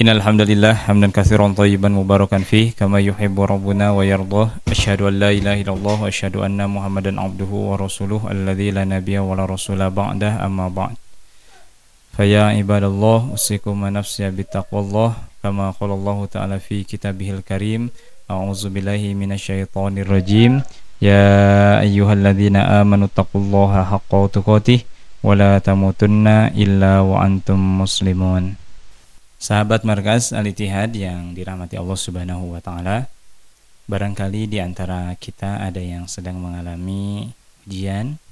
Innal hamdalillah hamdan katsiran thayyiban mubarakan fih kama yuhibbu rabbuna wa yardah. Asyhadu an la ilaha illallah wa asyhadu anna Muhammadan abduhu wa rasuluh alladzi la nabiyya wa la rasula ba'dah amma ba'd. Fa ya ibadallah usikum wa nafsi bittaqwallah kama qala Allah ta'ala fi kitabihil karim. A'udzu billahi minasyaitonir rajim. Ya ayyuhalladzina amanu taqullaha haqqa tuqatih wa la tamutunna illa wa antum muslimun. Sahabat Markas Al-Ittihad yang dirahmati Allah Subhanahu wa taala, barangkali di antara kita ada yang sedang mengalami ujian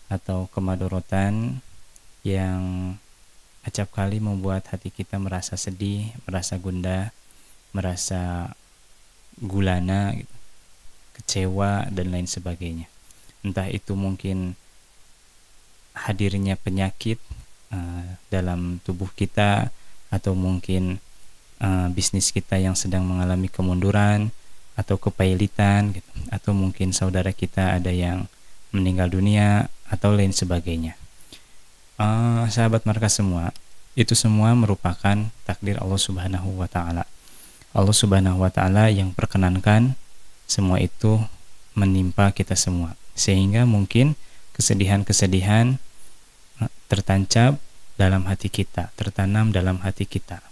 atau kemadorotan yang acap kali membuat hati kita merasa sedih, merasa gundah, merasa gulana, kecewa dan lain sebagainya. Entah itu mungkin hadirnya penyakit dalam tubuh kita, atau mungkin bisnis kita yang sedang mengalami kemunduran atau kepailitan gitu. Atau mungkin saudara kita ada yang meninggal dunia atau lain sebagainya. Sahabat Markas semua, itu semua merupakan takdir Allah Subhanahu wa taala. Allah Subhanahu wa taala yang perkenankan semua itu menimpa kita semua, sehingga mungkin kesedihan-kesedihan tertancap dalam hati kita, tertanam dalam hati kita.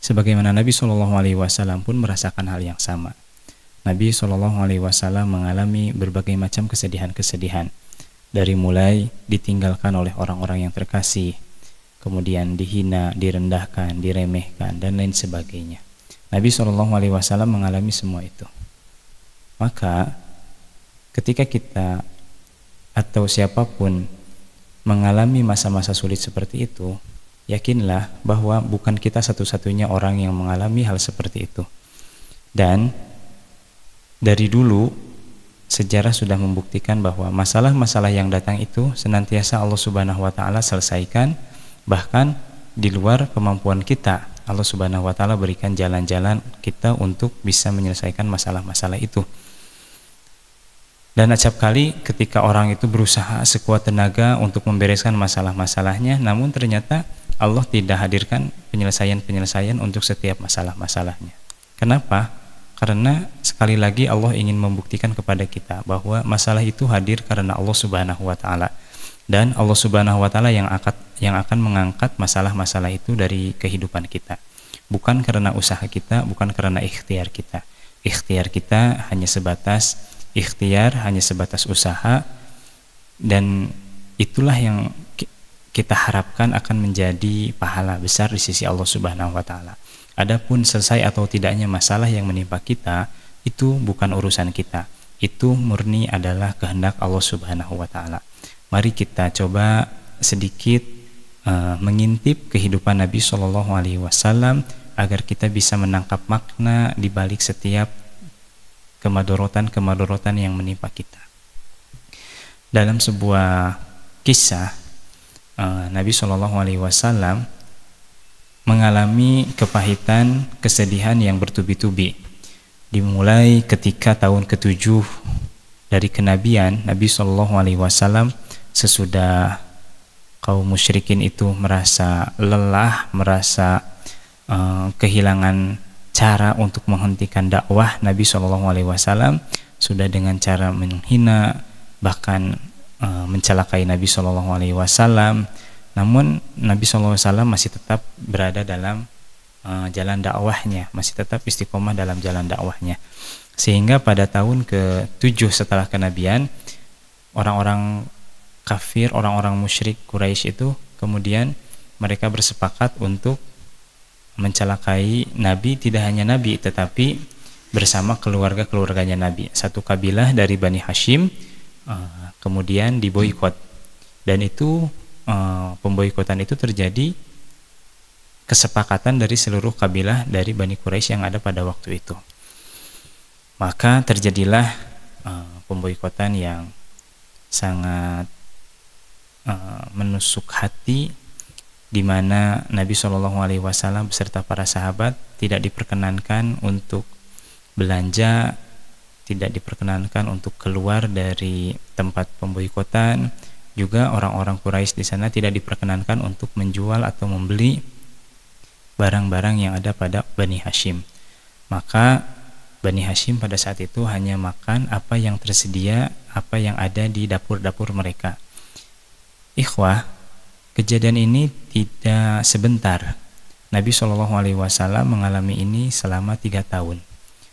Sebagaimana Nabi SAW pun merasakan hal yang sama. Nabi SAW mengalami berbagai macam kesedihan-kesedihan, dari mulai ditinggalkan oleh orang-orang yang terkasih, kemudian dihina, direndahkan, diremehkan, dan lain sebagainya. Nabi SAW mengalami semua itu. Maka ketika kita atau siapapun mengalami masa-masa sulit seperti itu, yakinlah bahwa bukan kita satu-satunya orang yang mengalami hal seperti itu. Dan dari dulu sejarah sudah membuktikan bahwa masalah-masalah yang datang itu senantiasa Allah Subhanahu wa taala selesaikan, bahkan di luar kemampuan kita. Allah Subhanahu wa taala berikan jalan-jalan kita untuk bisa menyelesaikan masalah-masalah itu. Dan acap kali ketika orang itu berusaha sekuat tenaga untuk membereskan masalah-masalahnya, namun ternyata Allah tidak hadirkan penyelesaian-penyelesaian untuk setiap masalah-masalahnya. Kenapa? Karena sekali lagi Allah ingin membuktikan kepada kita bahwa masalah itu hadir karena Allah Subhanahu wa taala. Dan Allah Subhanahu wa taala yang akan mengangkat masalah-masalah itu dari kehidupan kita. Bukan karena usaha kita, bukan karena ikhtiar kita. Ikhtiar kita hanya sebatas usaha, dan itulah yang kita harapkan akan menjadi pahala besar di sisi Allah Subhanahu wa taala. Adapun selesai atau tidaknya masalah yang menimpa kita, itu bukan urusan kita. Itu murni adalah kehendak Allah Subhanahu wa taala. Mari kita coba sedikit mengintip kehidupan Nabi Shallallahu alaihi wasallam agar kita bisa menangkap makna di balik setiap kemadorotan yang menimpa kita. Dalam sebuah kisah, Nabi Shallallahu alaihi wasallam mengalami kepahitan, kesedihan yang bertubi-tubi. Dimulai ketika tahun ke-7 dari kenabian, Nabi Shallallahu alaihi wasallam sesudah kaum musyrikin itu merasa lelah, merasa kehilangan cara untuk menghentikan dakwah, Nabi SAW sudah dengan cara menghina, bahkan mencelakai Nabi SAW. Namun Nabi SAW masih tetap berada dalam jalan dakwahnya, masih tetap istiqomah dalam jalan dakwahnya. Sehingga pada tahun ke-7 setelah kenabian, orang-orang kafir, orang-orang musyrik Quraisy itu kemudian mereka bersepakat untuk mencelakai Nabi, tidak hanya Nabi tetapi bersama keluarga-keluarganya Nabi. Satu kabilah dari Bani Hashim kemudian diboikot, dan itu pemboikotan itu terjadi kesepakatan dari seluruh kabilah dari Bani Quraisy yang ada pada waktu itu. Maka terjadilah pemboikotan yang sangat menusuk hati, di mana Nabi SAW beserta para sahabat tidak diperkenankan untuk belanja, tidak diperkenankan untuk keluar dari tempat pemboikotan. Juga orang-orang Quraisy di sana tidak diperkenankan untuk menjual atau membeli barang-barang yang ada pada Bani Hashim. Maka Bani Hashim pada saat itu hanya makan apa yang tersedia, apa yang ada di dapur-dapur mereka. Ikhwah, kejadian ini tidak sebentar. Nabi SAW mengalami ini selama 3 tahun.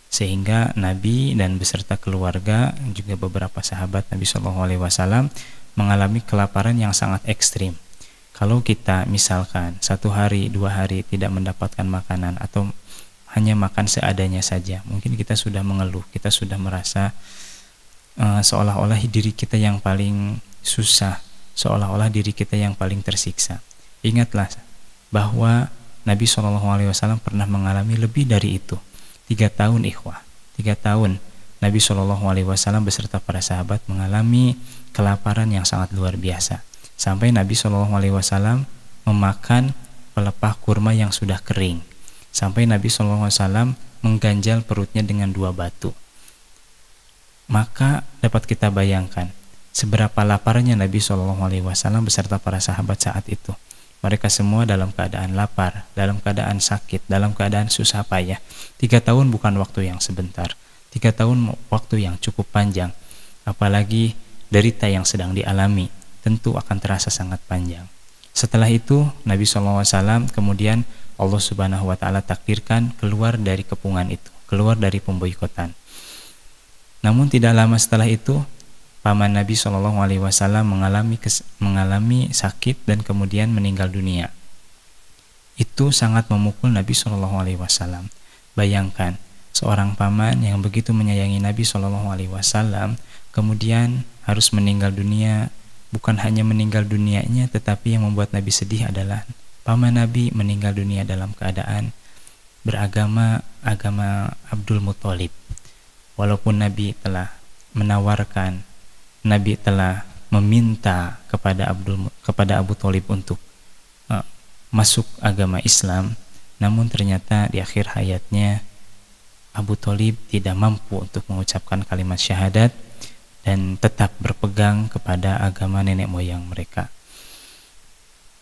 Sehingga Nabi dan beserta keluarga juga beberapa sahabat Nabi SAW mengalami kelaparan yang sangat ekstrim. Kalau kita misalkan 1 hari, 2 hari tidak mendapatkan makanan atau hanya makan seadanya saja, mungkin kita sudah mengeluh, kita sudah merasa seolah-olah diri kita yang paling susah, seolah-olah diri kita yang paling tersiksa. Ingatlah bahwa Nabi SAW pernah mengalami lebih dari itu. 3 tahun ikhwah, 3 tahun Nabi SAW beserta para sahabat mengalami kelaparan yang sangat luar biasa. Sampai Nabi SAW memakan pelepah kurma yang sudah kering. Sampai Nabi SAW mengganjal perutnya dengan 2 batu. Maka dapat kita bayangkan seberapa laparnya Nabi SAW beserta para sahabat saat itu. Mereka semua dalam keadaan lapar, dalam keadaan sakit, dalam keadaan susah payah. 3 tahun bukan waktu yang sebentar. 3 tahun waktu yang cukup panjang. Apalagi derita yang sedang dialami, tentu akan terasa sangat panjang. Setelah itu, Nabi SAW kemudian Allah Subhanahu wa Ta'ala takdirkan keluar dari kepungan itu, keluar dari pemboikotan. Namun tidak lama setelah itu, paman Nabi SAW mengalami sakit dan kemudian meninggal dunia. Itu sangat memukul Nabi SAW. Bayangkan, seorang paman yang begitu menyayangi Nabi SAW kemudian harus meninggal dunia. Bukan hanya meninggal dunianya, tetapi yang membuat Nabi sedih adalah paman Nabi meninggal dunia dalam keadaan beragama agama Abdul Muthalib. Walaupun Nabi telah menawarkan, Nabi telah meminta kepada Abu Thalib untuk masuk agama Islam, namun ternyata di akhir hayatnya Abu Thalib tidak mampu untuk mengucapkan kalimat syahadat dan tetap berpegang kepada agama nenek moyang mereka.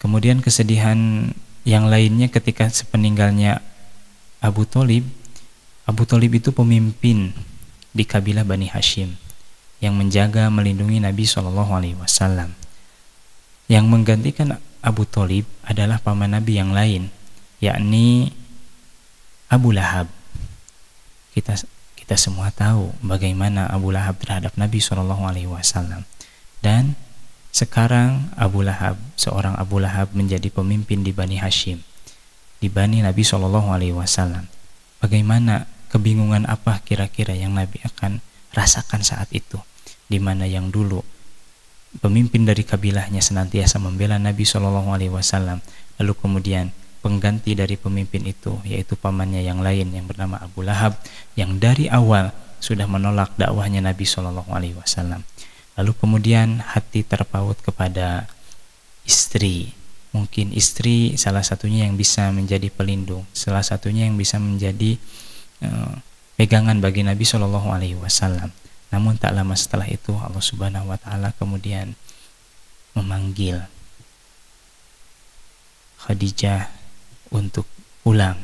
Kemudian kesedihan yang lainnya ketika sepeninggalnya Abu Thalib itu pemimpin di kabilah Bani Hashim yang menjaga melindungi Nabi SAW. Yang menggantikan Abu Thalib adalah paman Nabi yang lain, yakni Abu Lahab. Kita semua tahu bagaimana Abu Lahab terhadap Nabi SAW. Dan sekarang seorang Abu Lahab menjadi pemimpin di Bani Hashim, di Bani Nabi SAW. Bagaimana, kebingungan apa kira-kira yang Nabi akan rasakan saat itu, di mana yang dulu pemimpin dari kabilahnya senantiasa membela Nabi SAW, lalu kemudian pengganti dari pemimpin itu yaitu pamannya yang lain yang bernama Abu Lahab, yang dari awal sudah menolak dakwahnya Nabi SAW. Lalu kemudian hati terpaut kepada istri. Mungkin istri salah satunya yang bisa menjadi pelindung, salah satunya yang bisa menjadi pegangan bagi Nabi SAW. Namun tak lama setelah itu Allah Subhanahu wa Ta'ala kemudian memanggil Khadijah untuk pulang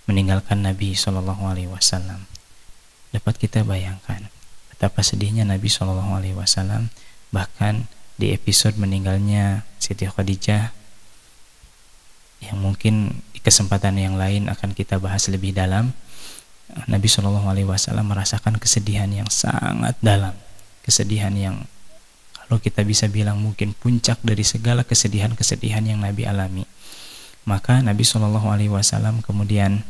meninggalkan Nabi SAW. Dapat kita bayangkan betapa sedihnya Nabi SAW. Bahkan di episode meninggalnya Siti Khadijah, yang mungkin di kesempatan yang lain akan kita bahas lebih dalam, Nabi SAW merasakan kesedihan yang sangat dalam, kesedihan yang kalau kita bisa bilang mungkin puncak dari segala kesedihan-kesedihan yang Nabi alami. Maka Nabi SAW kemudian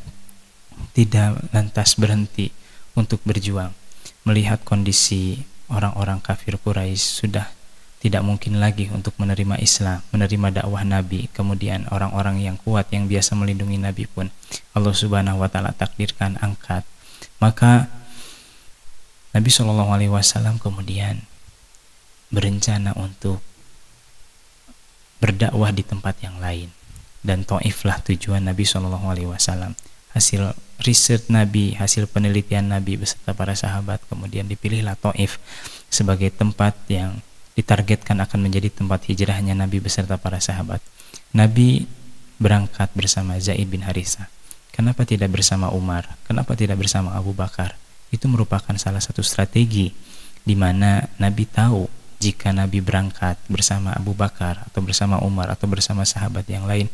tidak lantas berhenti untuk berjuang. Melihat kondisi orang-orang kafir Quraisy sudah tidak mungkin lagi untuk menerima Islam, menerima dakwah Nabi. Kemudian orang-orang yang kuat yang biasa melindungi Nabi pun Allah Subhanahu wa Ta'ala takdirkan angkat. Maka Nabi SAW kemudian berencana untuk berdakwah di tempat yang lain, dan Taiflah tujuan Nabi SAW. Hasil riset Nabi, hasil penelitian Nabi beserta para sahabat, kemudian dipilihlah Taif sebagai tempat yang ditargetkan akan menjadi tempat hijrahnya Nabi beserta para sahabat. Nabi berangkat bersama Zaid bin Harithah? Kenapa tidak bersama Umar? Kenapa tidak bersama Abu Bakar? Itu merupakan salah satu strategi di mana Nabi tahu jika Nabi berangkat bersama Abu Bakar atau bersama Umar atau bersama sahabat yang lain,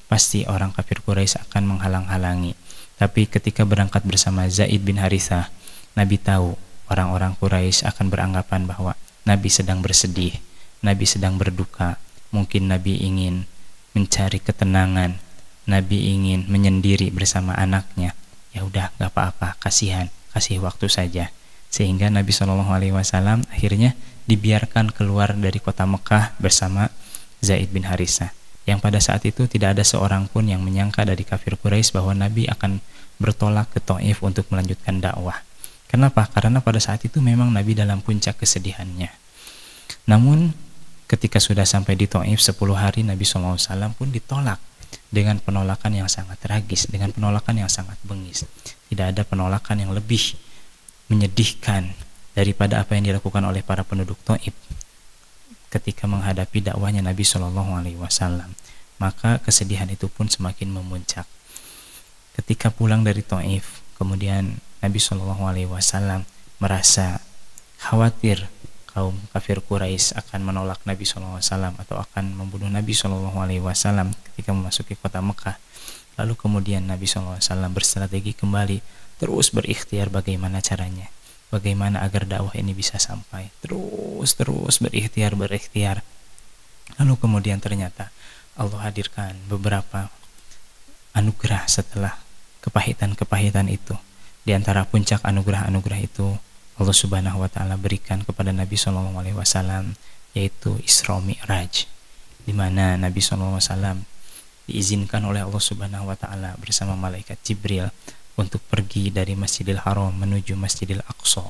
pasti orang kafir Quraisy akan menghalang-halangi. Tapi ketika berangkat bersama Zaid bin Harithah, Nabi tahu orang-orang Quraisy akan beranggapan bahwa Nabi sedang bersedih, Nabi sedang berduka, mungkin Nabi ingin mencari ketenangan, Nabi ingin menyendiri bersama anaknya. Ya udah, gak apa-apa, kasihan, kasih waktu saja. Sehingga Nabi SAW akhirnya dibiarkan keluar dari kota Mekah bersama Zaid bin Harithah, yang pada saat itu tidak ada seorang pun yang menyangka dari kafir Quraisy bahwa Nabi akan bertolak ke Thaif untuk melanjutkan dakwah. Kenapa? Karena pada saat itu memang Nabi dalam puncak kesedihannya. Namun ketika sudah sampai di Thaif 10 hari, Nabi SAW pun ditolak dengan penolakan yang sangat tragis, dengan penolakan yang sangat bengis. Tidak ada penolakan yang lebih menyedihkan daripada apa yang dilakukan oleh para penduduk Thaif ketika menghadapi dakwahnya Nabi SAW. Maka kesedihan itu pun semakin memuncak. Ketika pulang dari Thaif, kemudian Nabi SAW merasa khawatir kaum kafir Quraisy akan menolak Nabi SAW atau akan membunuh Nabi SAW ketika memasuki kota Mekah. Lalu kemudian Nabi SAW berstrategi kembali, terus berikhtiar bagaimana caranya, bagaimana agar dakwah ini bisa sampai, terus berikhtiar. Lalu kemudian ternyata Allah hadirkan beberapa anugerah setelah kepahitan itu. Di antara puncak anugerah-anugerah itu, Allah Subhanahu wa taala berikan kepada Nabi SAW, yaitu Isra Mi'raj, di mana Nabi SAW diizinkan oleh Allah Subhanahu wa taala bersama malaikat Jibril untuk pergi dari Masjidil Haram menuju Masjidil Aqsa,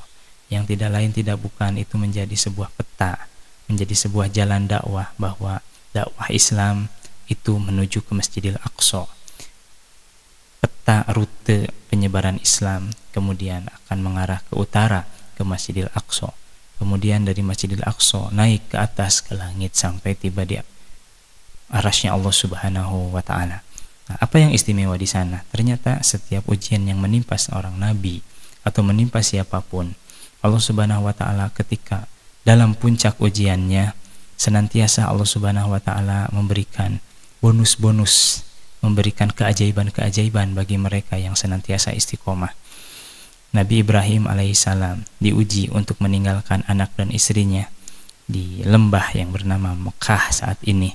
yang tidak lain tidak bukan itu menjadi sebuah peta, menjadi sebuah jalan dakwah, bahwa dakwah Islam itu menuju ke Masjidil Aqsa. Peta rute penyebaran Islam kemudian akan mengarah ke utara, ke Masjidil Aqsa. Kemudian dari Masjidil Aqsa naik ke atas ke langit sampai tiba di arasy-Nya Allah Subhanahu wa taala. Nah, apa yang istimewa di sana? Ternyata setiap ujian yang menimpa seorang nabi atau menimpa siapapun, Allah Subhanahu wa taala ketika dalam puncak ujiannya, senantiasa Allah Subhanahu wa taala memberikan bonus-bonus, memberikan keajaiban-keajaiban bagi mereka yang senantiasa istiqomah. Nabi Ibrahim alaihissalam diuji untuk meninggalkan anak dan istrinya di lembah yang bernama Mekah saat ini.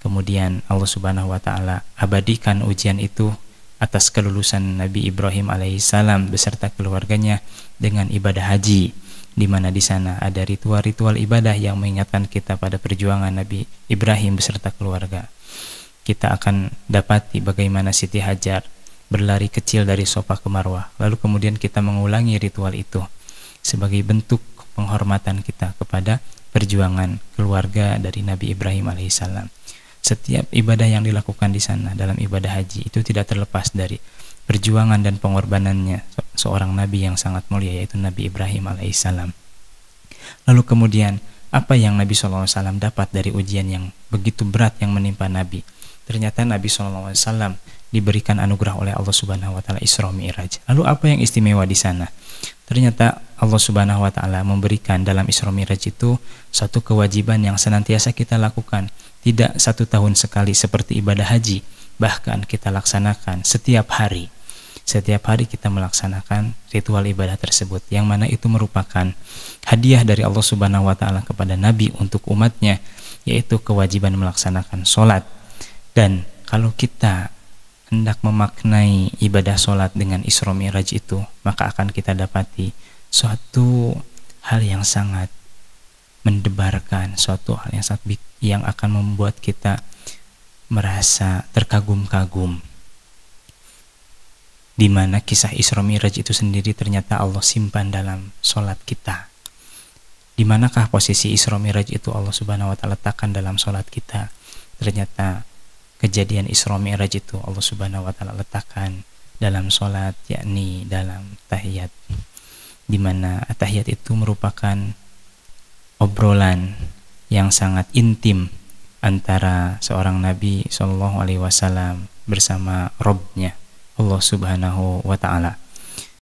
Kemudian Allah Subhanahu wa taala abadikan ujian itu atas kelulusan Nabi Ibrahim alaihissalam beserta keluarganya dengan ibadah haji, di mana di sana ada ritual-ritual ibadah yang mengingatkan kita pada perjuangan Nabi Ibrahim beserta keluarga. Kita akan dapati bagaimana Siti Hajar berlari kecil dari Safa ke Marwah, lalu kemudian kita mengulangi ritual itu sebagai bentuk penghormatan kita kepada perjuangan keluarga dari Nabi Ibrahim alaihissalam. Setiap ibadah yang dilakukan di sana dalam ibadah haji itu tidak terlepas dari perjuangan dan pengorbanannya seorang nabi yang sangat mulia, yaitu Nabi Ibrahim alaihissalam. Lalu kemudian apa yang Nabi SAW dapat dari ujian yang begitu berat yang menimpa Nabi? Ternyata Nabi SAW diberikan anugerah oleh Allah Subhanahu wa taala Isra Mi'raj. Lalu apa yang istimewa di sana? Ternyata Allah Subhanahu wa taala memberikan dalam Isra Mi'raj itu satu kewajiban yang senantiasa kita lakukan, tidak 1 tahun sekali seperti ibadah haji, bahkan kita laksanakan setiap hari. Setiap hari kita melaksanakan ritual ibadah tersebut, yang mana itu merupakan hadiah dari Allah Subhanahu wa taala kepada Nabi untuk umatnya, yaitu kewajiban melaksanakan sholat. Dan kalau kita hendak memaknai ibadah sholat dengan Isra Mi'raj itu, maka akan kita dapati suatu hal yang sangat mendebarkan, suatu hal yang akan membuat kita merasa terkagum-kagum, di mana kisah Isra Mi'raj itu sendiri ternyata Allah simpan dalam sholat kita. Di manakah posisi Isra Mi'raj itu Allah Subhanahu wa taala letakkan dalam sholat kita? Ternyata kejadian Isra Mi'raj itu Allah Subhanahu wa taala letakkan dalam sholat, yakni dalam tahiyat, di mana tahiyat itu merupakan obrolan yang sangat intim antara seorang Nabi Shallallahu Alaihi Wasallam bersama Robnya Allah Subhanahu Wa Taala.